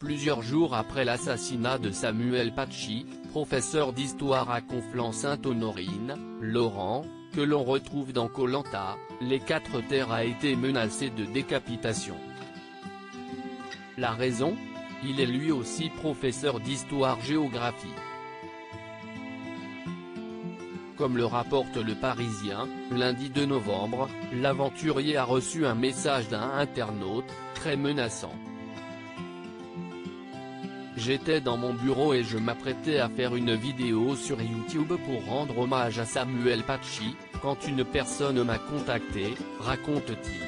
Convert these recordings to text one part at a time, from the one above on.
Plusieurs jours après l'assassinat de Samuel Paty, professeur d'histoire à Conflans-Sainte-Honorine, Laurent, que l'on retrouve dans Koh-Lanta, les 4 terres a été menacé de décapitation. La raison ? Il est lui aussi professeur d'histoire-géographie. Comme le rapporte Le Parisien, lundi 2 novembre, l'aventurier a reçu un message d'un internaute, très menaçant. J'étais dans mon bureau et je m'apprêtais à faire une vidéo sur YouTube pour rendre hommage à Samuel Paty, quand une personne m'a contacté, raconte-t-il.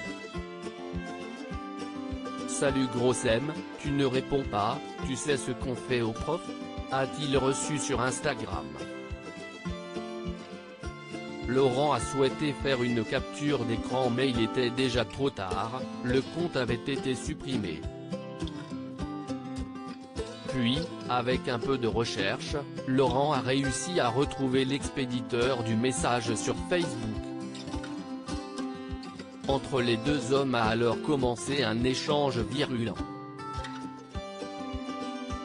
Salut Gros M, tu ne réponds pas, tu sais ce qu'on fait aux profs ? A-t-il reçu sur Instagram. Laurent a souhaité faire une capture d'écran mais il était déjà trop tard, le compte avait été supprimé. Puis, avec un peu de recherche, Laurent a réussi à retrouver l'expéditeur du message sur Facebook. Entre les deux hommes a alors commencé un échange virulent.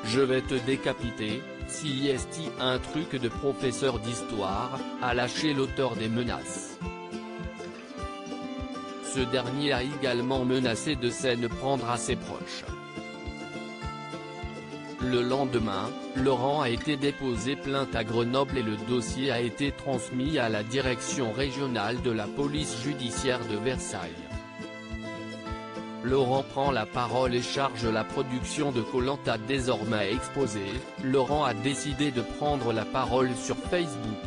Je vais te décapiter, si est un truc de professeur d'histoire, a lâché l'auteur des menaces. Ce dernier a également menacé de s'en prendre à ses proches. Le lendemain, Laurent a été déposé plainte à Grenoble et le dossier a été transmis à la direction régionale de la police judiciaire de Versailles. Laurent prend la parole et charge la production de Koh-Lanta désormais exposée. Laurent a décidé de prendre la parole sur Facebook.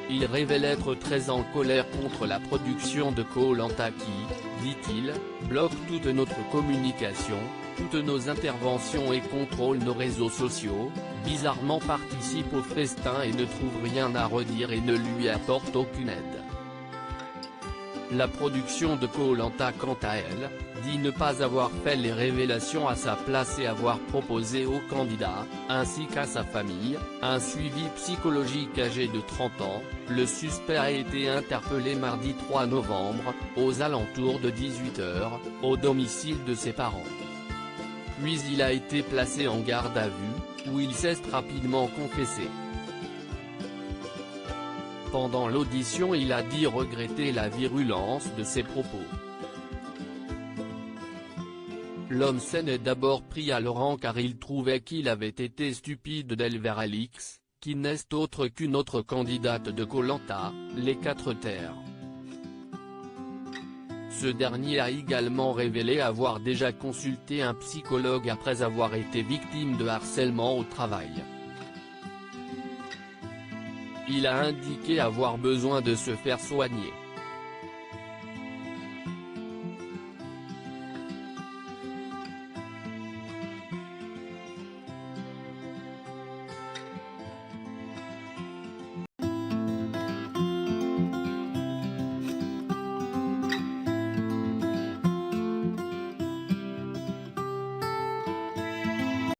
Il révèle être très en colère contre la production de Koh-Lanta qui, dit-il, bloque toute notre communication, toutes nos interventions et contrôle nos réseaux sociaux, bizarrement participe au festin et ne trouve rien à redire et ne lui apporte aucune aide. La production de Koh-Lanta quant à elle, dit ne pas avoir fait les révélations à sa place et avoir proposé au candidat, ainsi qu'à sa famille, un suivi psychologique âgé de 30 ans, le suspect a été interpellé mardi 3 novembre, aux alentours de 18 h, au domicile de ses parents. Puis il a été placé en garde à vue, où il s'est rapidement confessé. Pendant l'audition il a dit regretter la virulence de ses propos. L'homme s'en est d'abord pris à Laurent car il trouvait qu'il avait été stupide d'Elver Alix, qui n'est autre qu'une autre candidate de Koh-Lanta, les 4 terres. Ce dernier a également révélé avoir déjà consulté un psychologue après avoir été victime de harcèlement au travail. Il a indiqué avoir besoin de se faire soigner.